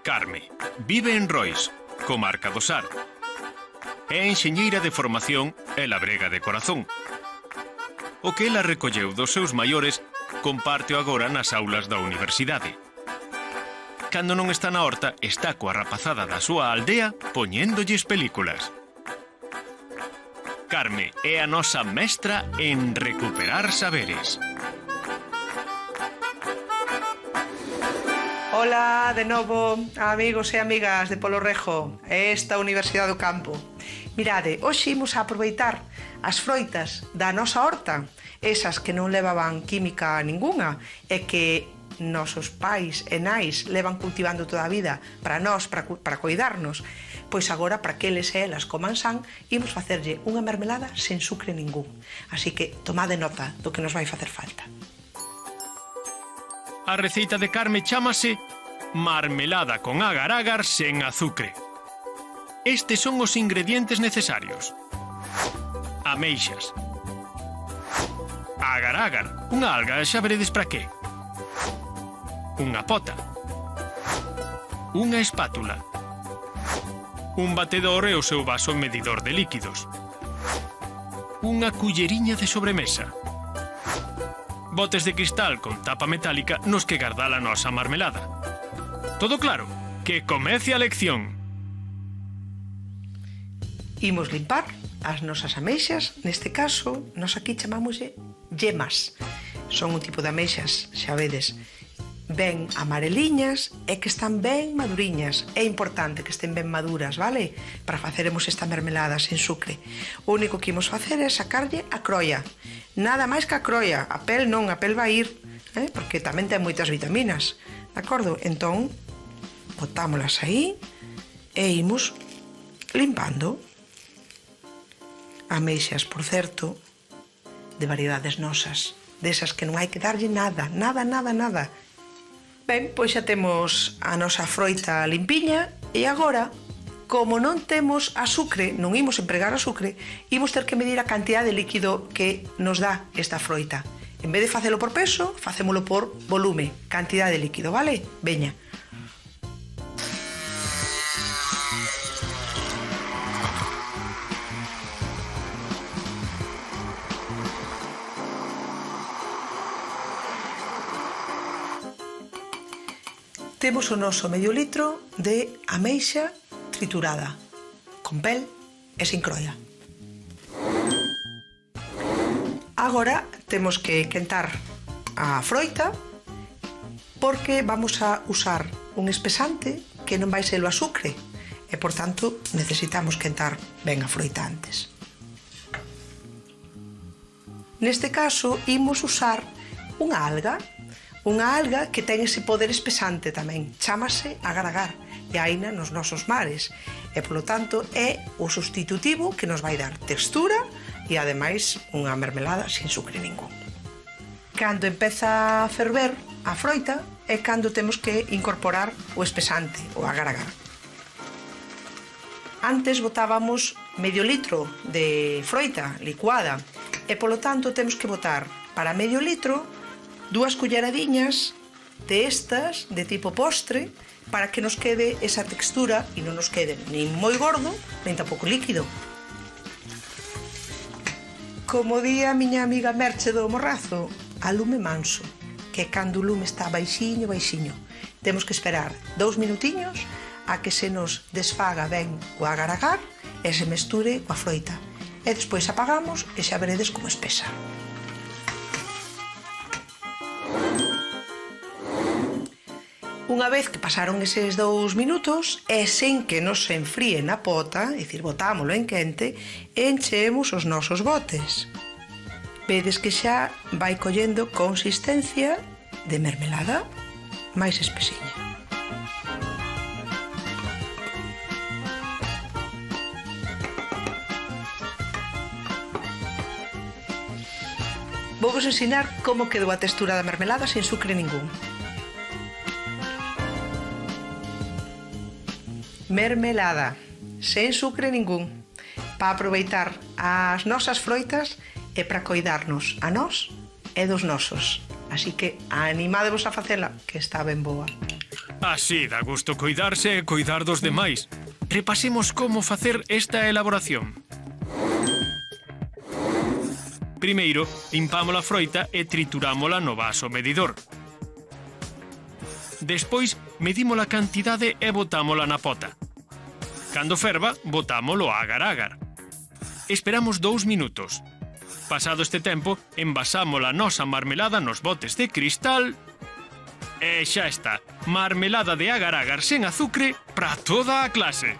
Carme vive en Rois, comarca do Sar. É enxeñeira de formación e labrega de corazón. O que ela recolleu dos seus maiores compárteo agora nas aulas da universidade. Cando non está na horta, está coa rapazada da súa aldea poñéndolles películas. Carme é a nosa mestra en recuperar saberes. Ola, de novo, amigos e amigas de Polo Rejo, esta Universidade do Campo. Mirade, hoxe imos a aproveitar as froitas da nosa horta, esas que non levaban química ningunha e que nosos pais e nais levan cultivando toda a vida para nós, para coidarnos. Pois agora, para que eles e elas coman san, imos facerlle unha mermelada sen sucre ningún. Así que tomade nota do que nos vai facer falta. A receita de Carme chámase marmelada con agar-agar sen azucre. Estes son os ingredientes necesarios. Ameixas. Agar-agar, unha alga, xa veredes para que. Unha pota. Unha espátula. Un batedor e o seu vaso medidor de líquidos. Unha culleriña de sobremesa. Botes de cristal con tapa metálica nos que gardar a nosa marmelada. Todo claro? Que comece a lección. Imos limpar as nosas ameixas, neste caso, nos aquí chamámoslle yemas. Son un tipo de ameixas, xa vedes, ben amareliñas e que están ben maduriñas. É importante que estén ben maduras, vale? Para faceremos esta mermelada sen sucre. O único que imos facer é sacarlle a croia. Nada máis que a croia. A pel non, a pel vai ir, porque tamén ten moitas vitaminas. De acordo? Entón, botámolas aí e imos limpando. Ameixas, por certo, de variedades nosas. Desas que non hai que darlle nada, nada. Ben, pois xa temos a nosa froita limpiña e agora, como non temos azucre, non imos empregar azucre, imos ter que medir a cantidad de líquido que nos dá esta froita. En vez de facelo por peso, facémolo por volume, cantidad de líquido, vale? Veña. Temos o noso medio litro de ameixa triturada, con pel e sin croia. Agora temos que quentar a froita porque vamos a usar un espesante que non vai ser o azucre e, por tanto, necesitamos quentar ben a froita antes. Neste caso, imos usar unha alga que ten ese poder espesante tamén, chámase agar-agar e haina nos nosos mares e, polo tanto, é o substitutivo que nos vai dar textura e, ademais, unha mermelada sin sucre ningún. Cando empeza a ferver a froita é cando temos que incorporar o espesante, o agar-agar. Antes botábamos medio litro de froita licuada e, polo tanto, temos que botar para medio litro 2 culleradiñas de estas, de tipo postre, para que nos quede esa textura e non nos quede nin moi gordo, nin tampouco líquido. Como di a miña amiga Merche do Morrazo, a lume manso, que cando o lume está baixiño, temos que esperar 2 minutiños a que se nos desfaga ben o agar-agar e se mesture coa froita. E despois apagamos e xa veredes como espesa. Unha vez que pasaron eses 2 minutos e sen que nos se enfríe na pota, é dicir, botámolo en quente, enchemos os nosos botes. Vedes que xa vai collendo consistencia de mermelada máis espesiña. Vou-vos ensinar como quedou a textura da mermelada sen sucre ningún. Mermelada, sen sucre ningún, para aproveitar as nosas froitas e para coidarnos a nós e dos nosos. Así que animádevos a facela, que está ben boa. Así dá gusto coidarse e coidar dos demais. Repasemos como facer esta elaboración. Primeiro, limpamos a froita e triturámola no vaso medidor. Despois, medimos a cantidade e botámola na pota. Cando ferva, botámolo a agar-agar. Esperamos 2 minutos. Pasado este tempo, envasamos a nosa marmelada nos botes de cristal e xa está. Marmelada de agar-agar sen azucre para toda a clase.